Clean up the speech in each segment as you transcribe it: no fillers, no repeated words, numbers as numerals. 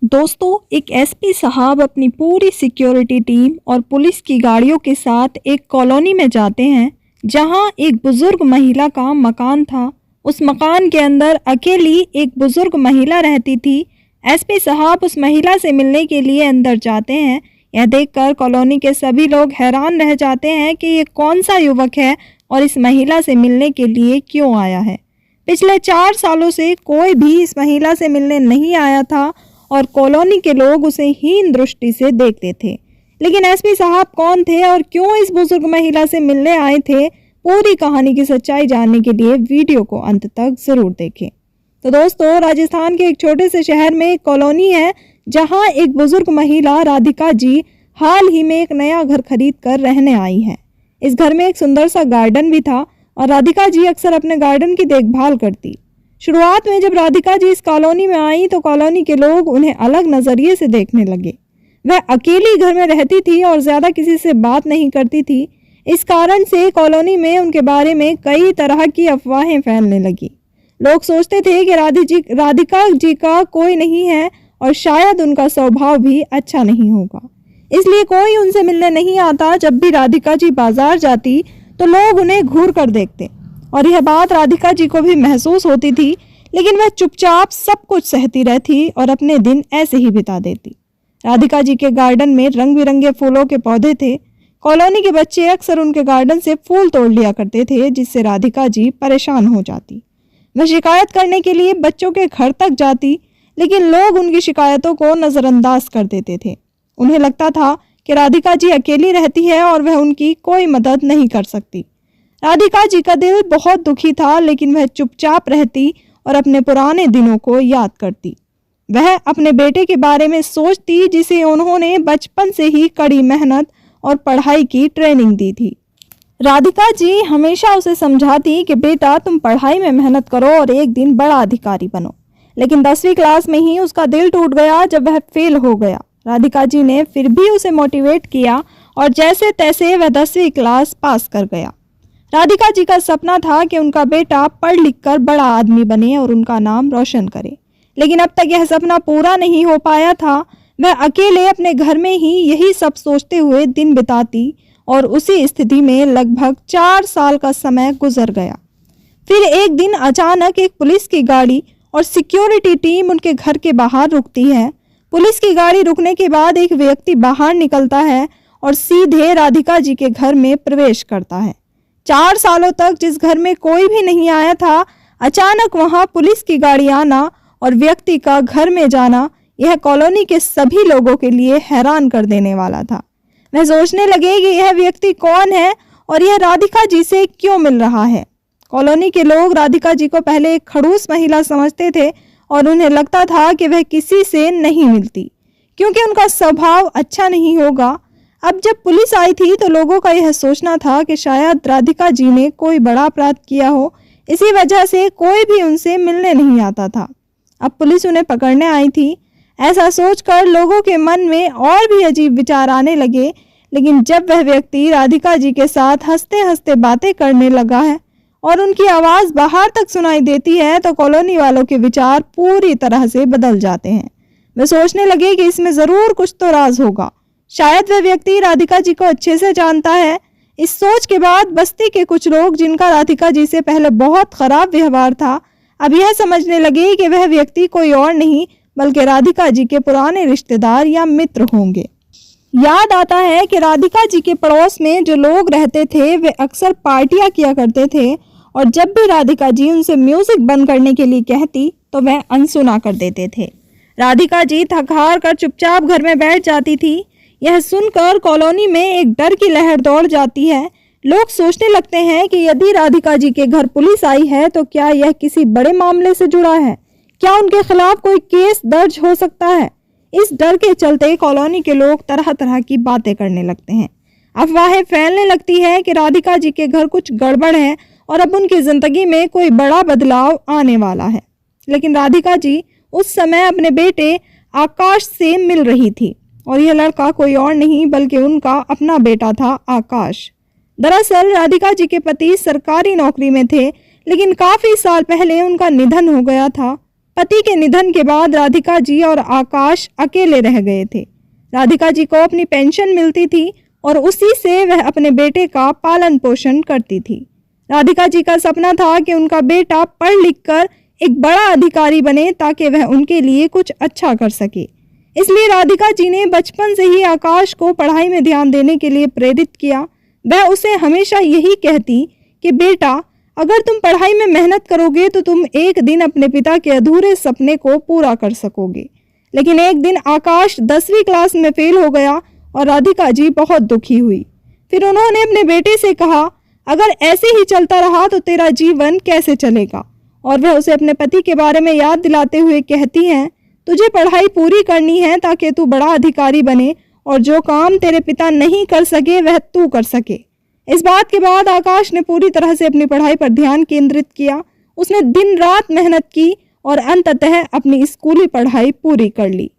दोस्तों, एक एसपी साहब अपनी पूरी सिक्योरिटी टीम और पुलिस की गाड़ियों के साथ एक कॉलोनी में जाते हैं जहां एक बुजुर्ग महिला का मकान था। उस मकान के अंदर अकेली एक बुजुर्ग महिला रहती थी। एसपी साहब उस महिला से मिलने के लिए अंदर जाते हैं। यह देखकर कॉलोनी के सभी लोग हैरान रह जाते हैं कि ये कौन सा युवक है और इस महिला से मिलने के लिए क्यों आया है। पिछले 4 सालों से कोई भी इस महिला से मिलने नहीं आया था और कॉलोनी के लोग उसे हीन दृष्टि से देखते थे। लेकिन एसपी साहब कौन थे और क्यों इस बुजुर्ग महिला से मिलने आए थे, पूरी कहानी की सच्चाई जानने के लिए वीडियो को अंत तक जरूर देखें। तो दोस्तों, राजस्थान के एक छोटे से शहर में एक कॉलोनी है जहां एक बुजुर्ग महिला राधिका जी हाल ही में एक नया घर खरीद कर रहने आई है। इस घर में एक सुंदर सा गार्डन भी था और राधिका जी अक्सर अपने गार्डन की देखभाल करती। शुरुआत में जब राधिका जी इस कॉलोनी में आई तो कॉलोनी के लोग उन्हें अलग नजरिए से देखने लगे। वह अकेली घर में रहती थी और ज्यादा किसी से बात नहीं करती थी। इस कारण से कॉलोनी में उनके बारे में कई तरह की अफवाहें फैलने लगी। लोग सोचते थे कि राधिका जी का कोई नहीं है और शायद उनका स्वभाव भी अच्छा नहीं होगा, इसलिए कोई उनसे मिलने नहीं आता। जब भी राधिका जी बाजार जाती तो लोग उन्हें घूर कर देखते और यह बात राधिका जी को भी महसूस होती थी, लेकिन वह चुपचाप सब कुछ सहती रहती और अपने दिन ऐसे ही बिता देती। राधिका जी के गार्डन में रंग बिरंगे फूलों के पौधे थे। कॉलोनी के बच्चे अक्सर उनके गार्डन से फूल तोड़ लिया करते थे, जिससे राधिका जी परेशान हो जाती। वह शिकायत करने के लिए बच्चों के घर तक जाती, लेकिन लोग उनकी शिकायतों को नज़रअंदाज कर देते थे। उन्हें लगता था कि राधिका जी अकेली रहती है और वह उनकी कोई मदद नहीं कर सकती। राधिका जी का दिल बहुत दुखी था, लेकिन वह चुपचाप रहती और अपने पुराने दिनों को याद करती। वह अपने बेटे के बारे में सोचती, जिसे उन्होंने बचपन से ही कड़ी मेहनत और पढ़ाई की ट्रेनिंग दी थी। राधिका जी हमेशा उसे समझाती कि बेटा, तुम पढ़ाई में मेहनत करो और एक दिन बड़ा अधिकारी बनो। लेकिन 10वीं क्लास में ही उसका दिल टूट गया जब वह फेल हो गया। राधिका जी ने फिर भी उसे मोटिवेट किया और जैसे तैसे वह 10वीं क्लास पास कर गया। राधिका जी का सपना था कि उनका बेटा पढ़ लिख कर बड़ा आदमी बने और उनका नाम रोशन करे, लेकिन अब तक यह सपना पूरा नहीं हो पाया था। वह अकेले अपने घर में ही यही सब सोचते हुए दिन बिताती और उसी स्थिति में लगभग 4 साल का समय गुजर गया। फिर एक दिन अचानक एक पुलिस की गाड़ी और सिक्योरिटी टीम उनके घर के बाहर रुकती है। पुलिस की गाड़ी रुकने के बाद एक व्यक्ति बाहर निकलता है और सीधे राधिका जी के घर में प्रवेश करता है। 4 सालों तक जिस घर में कोई भी नहीं आया था, अचानक वहां पुलिस की गाड़ी आना और व्यक्ति का घर में जाना, यह कॉलोनी के सभी लोगों के लिए हैरान कर देने वाला था। वह सोचने लगे कि यह व्यक्ति कौन है और यह राधिका जी से क्यों मिल रहा है। कॉलोनी के लोग राधिका जी को पहले एक खड़ूस महिला समझते थे और उन्हें लगता था कि वह किसी से नहीं मिलती क्योंकि उनका स्वभाव अच्छा नहीं होगा। अब जब पुलिस आई थी तो लोगों का यह सोचना था कि शायद राधिका जी ने कोई बड़ा अपराध किया हो, इसी वजह से कोई भी उनसे मिलने नहीं आता था। अब पुलिस उन्हें पकड़ने आई थी। ऐसा सोचकर लोगों के मन में और भी अजीब विचार आने लगे। लेकिन जब वह व्यक्ति राधिका जी के साथ हंसते हंसते बातें करने लगा है और उनकी आवाज़ बाहर तक सुनाई देती है तो कॉलोनी वालों के विचार पूरी तरह से बदल जाते हैं। वे सोचने लगे कि इसमें ज़रूर कुछ तो राज होगा, शायद वह व्यक्ति राधिका जी को अच्छे से जानता है। इस सोच के बाद बस्ती के कुछ लोग, जिनका राधिका जी से पहले बहुत खराब व्यवहार था, अब यह समझने लगे कि वह व्यक्ति कोई और नहीं बल्कि राधिका जी के पुराने रिश्तेदार या मित्र होंगे। याद आता है कि राधिका जी के पड़ोस में जो लोग रहते थे वे अक्सर पार्टियां किया करते थे और जब भी राधिका जी उनसे म्यूजिक बंद करने के लिए कहती तो वह अनसुना कर देते थे। राधिका जी थक हार कर चुपचाप घर में बैठ जाती थी। यह सुनकर कॉलोनी में एक डर की लहर दौड़ जाती है। लोग सोचने लगते हैं कि यदि राधिका जी के घर पुलिस आई है तो क्या यह किसी बड़े मामले से जुड़ा है, क्या उनके खिलाफ कोई केस दर्ज हो सकता है। इस डर के चलते कॉलोनी के लोग तरह तरह की बातें करने लगते हैं। अफवाहें फैलने लगती है कि राधिका जी के घर कुछ गड़बड़ है और अब उनकी जिंदगी में कोई बड़ा बदलाव आने वाला है। लेकिन राधिका जी उस समय अपने बेटे आकाश से मिल रही थी और यह लड़का कोई और नहीं बल्कि उनका अपना बेटा था, आकाश। दरअसल राधिका जी के पति सरकारी नौकरी में थे, लेकिन काफी साल पहले उनका निधन हो गया था। पति के निधन के बाद राधिका जी और आकाश अकेले रह गए थे। राधिका जी को अपनी पेंशन मिलती थी और उसी से वह अपने बेटे का पालन पोषण करती थी। राधिका जी का सपना था कि उनका बेटा पढ़ लिख कर एक बड़ा अधिकारी बने ताकि वह उनके लिए कुछ अच्छा कर सके। इसलिए राधिका जी ने बचपन से ही आकाश को पढ़ाई में ध्यान देने के लिए प्रेरित किया। वह उसे हमेशा यही कहती कि बेटा, अगर तुम पढ़ाई में मेहनत करोगे तो तुम एक दिन अपने पिता के अधूरे सपने को पूरा कर सकोगे। लेकिन एक दिन आकाश 10वीं क्लास में फेल हो गया और राधिका जी बहुत दुखी हुई। फिर उन्होंने अपने बेटे से कहा, अगर ऐसे ही चलता रहा तो तेरा जीवन कैसे चलेगा। और वह उसे अपने पति के बारे में याद दिलाते हुए कहती हैं, तुझे पढ़ाई पूरी करनी है ताकि तू बड़ा अधिकारी बने और जो काम तेरे पिता नहीं कर सके वह तू कर सके। इस बात के बाद आकाश ने पूरी तरह से अपनी पढ़ाई पर ध्यान केंद्रित किया। उसने दिन रात मेहनत की और अंततः अपनी स्कूली पढ़ाई पूरी कर ली।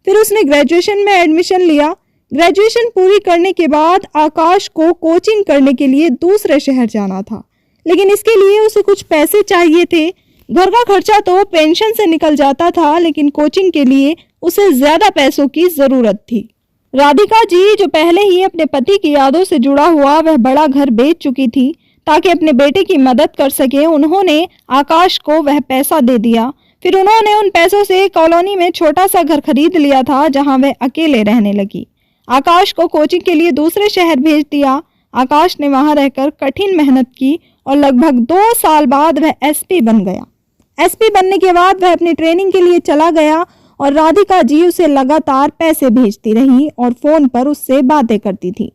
फिर उसने ग्रेजुएशन में एडमिशन लिया। ग्रेजुएशन पूरी करने के बाद आकाश को कोचिंग करने के लिए दूसरे शहर जाना था, लेकिन इसके लिए उसे कुछ पैसे चाहिए थे। घर का खर्चा तो पेंशन से निकल जाता था, लेकिन कोचिंग के लिए उसे ज्यादा पैसों की जरूरत थी। राधिका जी, जो पहले ही अपने पति की यादों से जुड़ा हुआ वह बड़ा घर बेच चुकी थी ताकि अपने बेटे की मदद कर सके, उन्होंने आकाश को वह पैसा दे दिया। फिर उन्होंने उन पैसों से कॉलोनी में छोटा सा घर खरीद लिया था जहां वह अकेले रहने लगी। आकाश को कोचिंग के लिए दूसरे शहर भेज दिया। आकाश ने वहां रहकर कठिन मेहनत की और लगभग 2 साल बाद वह एसपी बन गया। एसपी बनने के बाद वह अपनी ट्रेनिंग के लिए चला गया और राधिका जी उसे लगातार पैसे भेजती रही और फोन पर उससे बातें करती थी।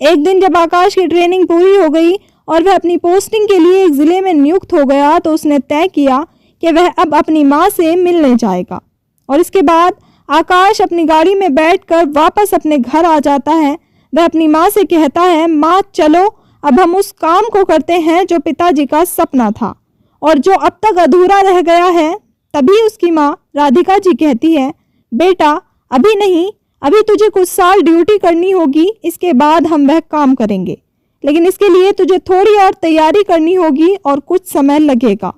एक दिन जब आकाश की ट्रेनिंग पूरी हो गई और वह अपनी पोस्टिंग के लिए एक जिले में नियुक्त हो गया तो उसने तय किया कि वह अब अपनी माँ से मिलने जाएगा। और इसके बाद आकाश अपनी गाड़ी में बैठकर वापस अपने घर आ जाता है। वह अपनी माँ से कहता है, माँ चलो अब हम उस काम को करते हैं जो पिताजी का सपना था और जो अब तक अधूरा रह गया है। तभी उसकी माँ राधिका जी कहती है, बेटा अभी नहीं, अभी तुझे कुछ साल ड्यूटी करनी होगी, इसके बाद हम वह काम करेंगे, लेकिन इसके लिए तुझे थोड़ी और तैयारी करनी होगी और कुछ समय लगेगा।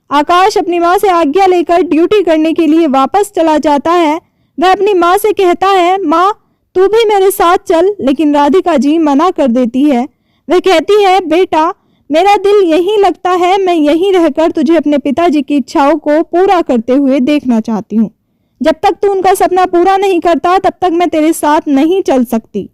आकाश अपनी माँ से आज्ञा लेकर ड्यूटी करने के लिए वापस चला जाता है। वह अपनी माँ से कहता है, माँ तू भी मेरे साथ चल, लेकिन राधिका जी मना कर देती है। वह कहती है, बेटा मेरा दिल यहीं लगता है, मैं यहीं रहकर तुझे अपने पिताजी की इच्छाओं को पूरा करते हुए देखना चाहती हूँ। जब तक तू उनका सपना पूरा नहीं करता तब तक मैं तेरे साथ नहीं चल सकती।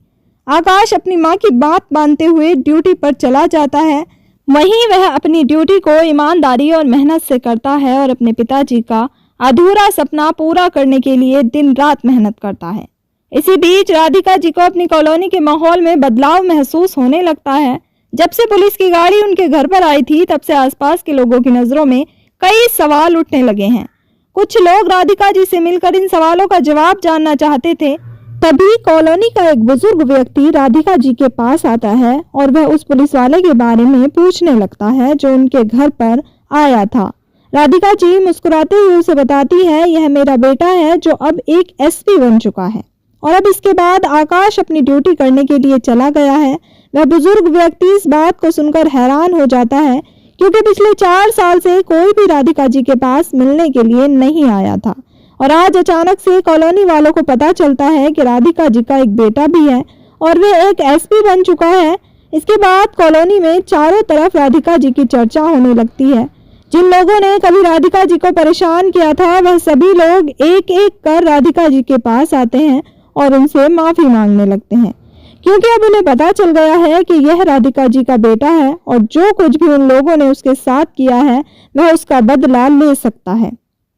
आकाश अपनी माँ की बात मानते हुए ड्यूटी पर चला जाता है। वहीं वह अपनी ड्यूटी को ईमानदारी और मेहनत से करता है और अपने पिताजी का अधूरा सपना पूरा करने के लिए दिन रात मेहनत करता है। इसी बीच राधिका जी को अपनी कॉलोनी के माहौल में बदलाव महसूस होने लगता है। जब से पुलिस की गाड़ी उनके घर पर आई थी तब से आसपास के लोगों की नजरों में कई सवाल उठने लगे हैं। कुछ लोग राधिका जी से मिलकर इन सवालों का जवाब जानना चाहते थे। तभी कॉलोनी का एक बुजुर्ग व्यक्ति राधिका जी के पास आता है और वह उस पुलिस वाले के बारे में पूछने लगता है जो उनके घर पर आया था। राधिका जी मुस्कुराते हुए उसे बताती है, यह मेरा बेटा है जो अब एक एसपी बन चुका है। और अब इसके बाद आकाश अपनी ड्यूटी करने के लिए चला गया है। वह बुजुर्ग व्यक्ति इस बात को सुनकर हैरान हो जाता है क्योंकि पिछले 4 साल से कोई भी राधिका जी के पास मिलने के लिए नहीं आया था और आज अचानक से कॉलोनी वालों को पता चलता है कि राधिका जी का एक बेटा भी है और वह एक एसपी बन चुका है। इसके बाद कॉलोनी में चारों तरफ राधिका जी की चर्चा होने लगती है। जिन लोगों ने कभी राधिका जी को परेशान किया था वह सभी लोग एक एक कर राधिका जी के पास आते हैं और उनसे माफी मांगने लगते हैं क्योंकि अब उन्हें पता चल गया है कि यह राधिका जी का बेटा है और जो कुछ भी उन लोगों ने उसके साथ किया है वह उसका बदला ले सकता है।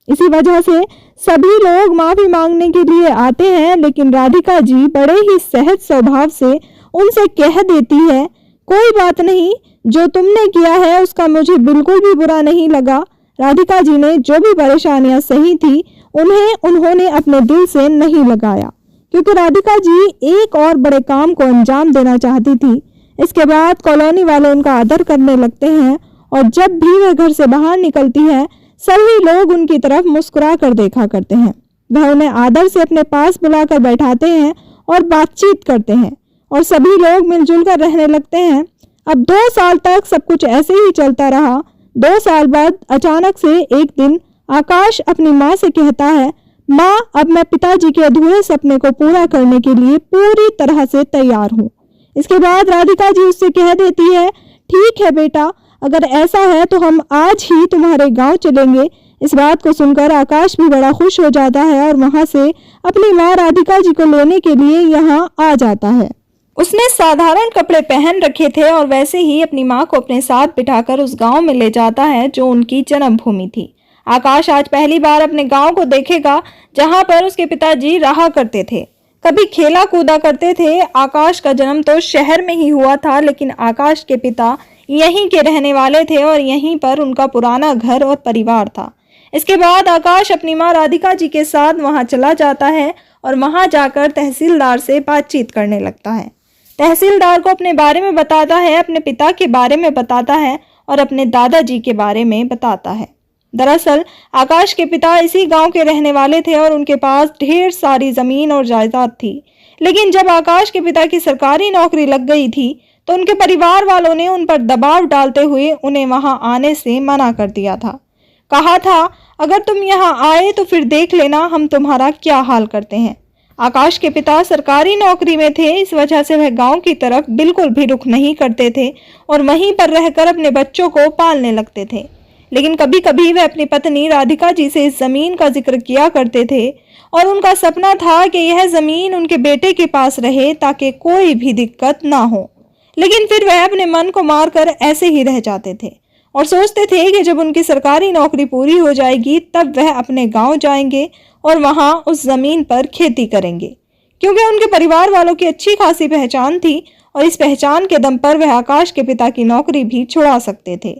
इसी वजह से सभी लोग माफी मांगने के लिए आते हैं, लेकिन राधिका जी बड़े ही सहज स्वभाव से उनसे कह देती है, कोई बात नहीं, जो तुमने किया है उसका मुझे बिल्कुल भी बुरा नहीं लगा। राधिका जी ने जो भी परेशानियां सही थी उन्होंने अपने दिल से नहीं लगाया क्योंकि राधिका जी एक और बड़े काम को अंजाम देना चाहती थी। इसके बाद कॉलोनी वाले उनका आदर करने लगते हैं और जब भी वह घर से बाहर निकलती है सभी लोग उनकी तरफ मुस्कुरा कर देखा करते हैं। वह उन्हें आदर से अपने पास बुलाकर बैठाते हैं और बातचीत करते हैं और सभी लोग मिलजुल कर रहने लगते हैं। अब 2 साल तक सब कुछ ऐसे ही चलता रहा। 2 साल बाद अचानक से एक दिन आकाश अपनी माँ से कहता है, माँ, अब मैं पिताजी के अधूरे सपने को पूरा करने के लिए पूरी तरह से तैयार हूँ। इसके बाद राधिका जी उससे कह देती है, ठीक है बेटा, अगर ऐसा है तो हम आज ही तुम्हारे गांव चलेंगे। इस बात को सुनकर आकाश भी बड़ा खुश हो जाता है और वहां से अपनी माँ राधिका जी को लेने के लिए यहाँ आ जाता है। उसने साधारण कपड़े पहन रखे थे और वैसे ही अपनी माँ को अपने साथ बिठाकर उस गांव में ले जाता है जो उनकी जन्मभूमि थी। आकाश आज पहली बार अपने गांव को देखेगा जहां पर उसके पिताजी रहा करते थे, कभी खेला कूदा करते थे। आकाश का जन्म तो शहर में ही हुआ था, लेकिन आकाश के पिता यहीं के रहने वाले थे और यहीं पर उनका पुराना घर और परिवार था। इसके बाद आकाश अपनी माँ राधिका जी के साथ वहां चला जाता है और वहां जाकर तहसीलदार से बातचीत करने लगता है। तहसीलदार को अपने बारे में बताता है, अपने पिता के बारे में बताता है और अपने दादाजी के बारे में बताता है। दरअसल आकाश के पिता इसी गांव के रहने वाले थे और उनके पास ढेर सारी जमीन और जायदाद थी, लेकिन जब आकाश के पिता की सरकारी नौकरी लग गई थी तो उनके परिवार वालों ने उन पर दबाव डालते हुए उन्हें वहां आने से मना कर दिया था। कहा था, अगर तुम यहाँ आए तो फिर देख लेना हम तुम्हारा क्या हाल करते हैं। आकाश के पिता सरकारी नौकरी में थे, इस वजह से वह गांव की तरफ बिल्कुल भी रुख नहीं करते थे और वहीं पर रहकर अपने बच्चों को पालने लगते थे। लेकिन कभी कभी वह अपनी पत्नी राधिका जी से इस जमीन का जिक्र किया करते थे और उनका सपना था कि यह जमीन उनके बेटे के पास रहे ताकि कोई भी दिक्कत ना हो। लेकिन फिर वह अपने मन को मारकर ऐसे ही रह जाते थे और सोचते थे कि जब उनकी सरकारी नौकरी पूरी हो जाएगी तब वह अपने गांव जाएंगे और वहां उस जमीन पर खेती करेंगे, क्योंकि उनके परिवार वालों की अच्छी खासी पहचान थी और इस पहचान के दम पर वह आकाश के पिता की नौकरी भी छुड़ा सकते थे।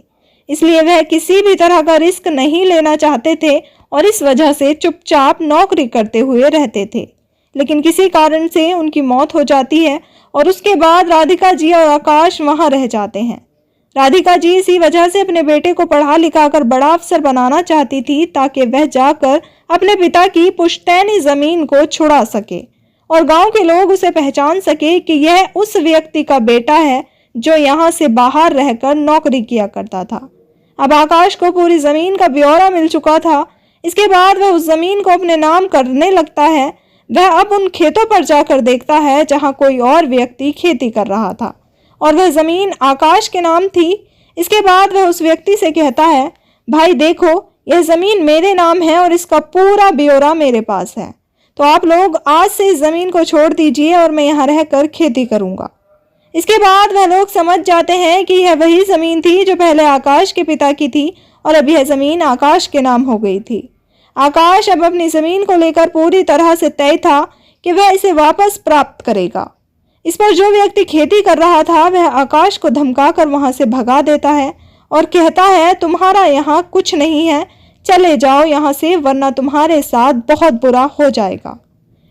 इसलिए वह किसी भी तरह का रिस्क नहीं लेना चाहते थे और इस वजह से चुपचाप नौकरी करते हुए रहते थे। लेकिन किसी कारण से उनकी मौत हो जाती है और उसके बाद राधिका जी और आकाश वहां रह जाते हैं। राधिका जी इसी वजह से अपने बेटे को पढ़ा लिखाकर बड़ा अफसर बनाना चाहती थी ताकि वह जाकर अपने पिता की पुश्तैनी जमीन को छुड़ा सके और गांव के लोग उसे पहचान सके कि यह उस व्यक्ति का बेटा है जो यहाँ से बाहर रहकर नौकरी किया करता था। अब आकाश को पूरी जमीन का ब्यौरा मिल चुका था। इसके बाद वह उस जमीन को अपने नाम करने लगता है। वह अब उन खेतों पर जाकर देखता है जहां कोई और व्यक्ति खेती कर रहा था और वह जमीन आकाश के नाम थी। इसके बाद वह उस व्यक्ति से कहता है, भाई देखो, यह जमीन मेरे नाम है और इसका पूरा ब्यौरा मेरे पास है, तो आप लोग आज से इस जमीन को छोड़ दीजिए और मैं यहाँ रहकर खेती करूंगा। इसके बाद वह लोग समझ जाते हैं कि यह वही जमीन थी जो पहले आकाश के पिता की थी और अब यह जमीन आकाश के नाम हो गई थी। आकाश अब अपनी जमीन को लेकर पूरी तरह से तय था कि वह इसे वापस प्राप्त करेगा। इस पर जो व्यक्ति खेती कर रहा था वह आकाश को धमकाकर वहां से भगा देता है और कहता है, तुम्हारा यहाँ कुछ नहीं है, चले जाओ यहाँ से वरना तुम्हारे साथ बहुत बुरा हो जाएगा।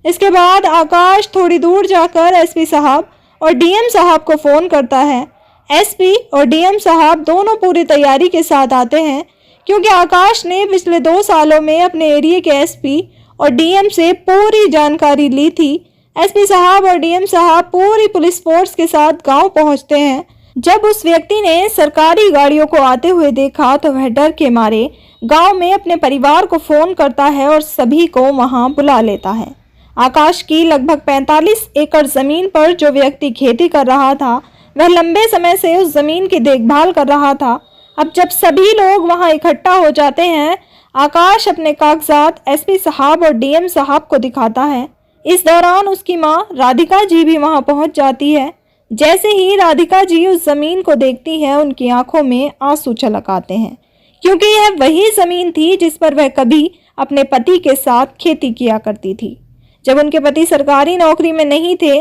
इसके बाद आकाश थोड़ी दूर जाकर एसपी साहब और डीएम साहब को फोन करता है। एसपी और डीएम साहब दोनों पूरी तैयारी के साथ आते हैं क्योंकि आकाश ने पिछले 2 सालों में अपने एरिया के एसपी और डीएम से पूरी जानकारी ली थी। एसपी साहब और डीएम साहब पूरी पुलिस फोर्स के साथ गांव पहुंचते हैं। जब उस व्यक्ति ने सरकारी गाड़ियों को आते हुए देखा तो वह डर के मारे गांव में अपने परिवार को फोन करता है और सभी को वहां बुला लेता है। आकाश की लगभग 45 एकड़ जमीन पर जो व्यक्ति खेती कर रहा था वह लंबे समय से उस जमीन की देखभाल कर रहा था। अब जब सभी लोग वहां इकट्ठा हो जाते हैं, आकाश अपने कागजात एसपी साहब और डीएम साहब को दिखाता है। इस दौरान उसकी मां राधिका जी भी वहां पहुंच जाती है। जैसे ही राधिका जी उस जमीन को देखती है उनकी आंखों में आंसू छलक आते हैं, क्योंकि यह वही जमीन थी जिस पर वह कभी अपने पति के साथ खेती किया करती थी जब उनके पति सरकारी नौकरी में नहीं थे।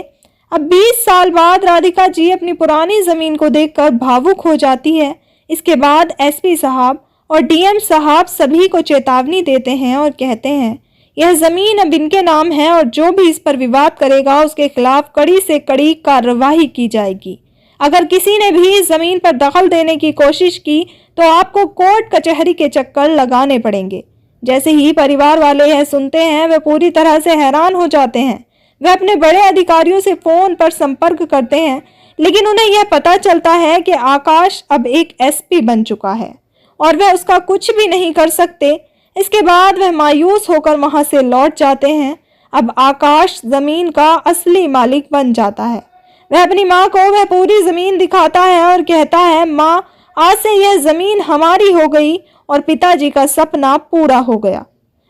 अब 20 साल बाद राधिका जी अपनी पुरानी जमीन को देखकर भावुक हो जाती है। इसके बाद एसपी साहब और डीएम साहब सभी को चेतावनी देते हैं और कहते हैं, यह जमीन अब इनके नाम है और जो भी इस पर विवाद करेगा उसके खिलाफ कड़ी से कड़ी कार्रवाई की जाएगी। अगर किसी ने भी इस जमीन पर दखल देने की कोशिश की तो आपको कोर्ट कचहरी के चक्कर लगाने पड़ेंगे। जैसे ही परिवार वाले यह सुनते हैं वे पूरी तरह से हैरान हो जाते हैं। वे अपने बड़े अधिकारियों से फोन पर संपर्क करते हैं, लेकिन उन्हें यह पता चलता है कि आकाश अब एक एसपी बन चुका है और वह उसका कुछ भी नहीं कर सकते। इसके बाद वह मायूस होकर वहां से लौट जाते हैं। अब आकाश जमीन का असली मालिक बन जाता है। वह अपनी माँ को वह पूरी जमीन दिखाता है और कहता है, माँ, आज से यह जमीन हमारी हो गई और पिताजी का सपना पूरा हो गया।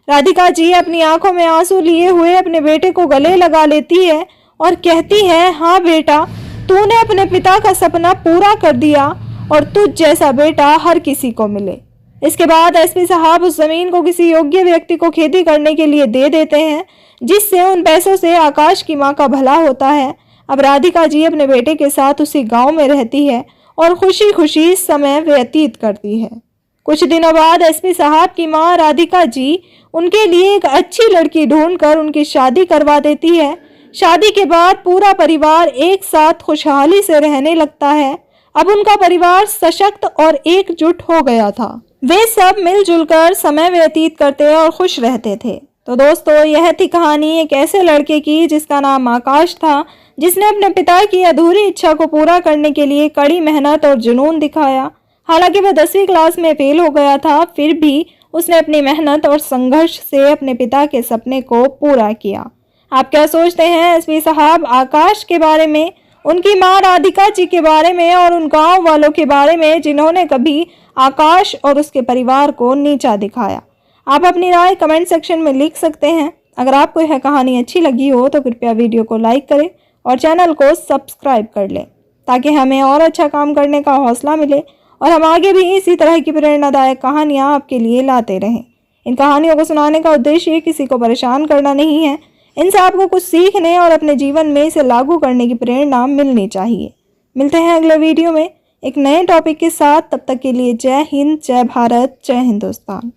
राधिका जी अपनी आंखों में आंसू लिए हुए अपने बेटे को गले लगा लेती है और कहती है, हाँ बेटा, तूने अपने पिता का सपना पूरा कर दिया और तुझ जैसा बेटा हर किसी को मिले। इसके बाद एसपी साहब उस जमीन को किसी योग्य व्यक्ति को खेती करने के लिए दे देते हैं, जिससे उन पैसों से आकाश की माँ का भला होता है। अब राधिका जी अपने बेटे के साथ उसी गांव में रहती है और खुशी खुशी समय व्यतीत करती है। कुछ दिनों बाद एसपी साहब की माँ राधिका जी उनके लिए एक अच्छी लड़की ढूंढकर उनकी शादी करवा देती है। शादी के बाद पूरा परिवार एक साथ खुशहाली से रहने लगता है। अब उनका परिवार सशक्त और एकजुट हो गया था। वे सब मिलजुल कर समय व्यतीत करते और खुश रहते थे। तो दोस्तों, यह थी कहानी एक ऐसे लड़के की जिसका नाम आकाश था, जिसने अपने पिता की अधूरी इच्छा को पूरा करने के लिए कड़ी मेहनत और जुनून दिखाया। हालांकि वह 10वीं क्लास में फेल हो गया था, फिर भी उसने अपनी मेहनत और संघर्ष से अपने पिता के सपने को पूरा किया। आप क्या सोचते हैं एसपी साहब आकाश के बारे में, उनकी माँ राधिका जी के बारे में और उन गाँव वालों के बारे में जिन्होंने कभी आकाश और उसके परिवार को नीचा दिखाया? आप अपनी राय कमेंट सेक्शन में लिख सकते हैं। अगर आपको यह कहानी अच्छी लगी हो तो कृपया वीडियो को लाइक करें और चैनल को सब्सक्राइब कर लें, ताकि हमें और अच्छा काम करने का हौसला मिले और हम आगे भी इसी तरह की प्रेरणादायक कहानियाँ आपके लिए लाते रहें। इन कहानियों को सुनाने का उद्देश्य किसी को परेशान करना नहीं है। इनसे आपको कुछ सीखने और अपने जीवन में इसे लागू करने की प्रेरणा मिलनी चाहिए। मिलते हैं अगले वीडियो में एक नए टॉपिक के साथ। तब तक के लिए जय हिंद, जय भारत, जय हिंदुस्तान।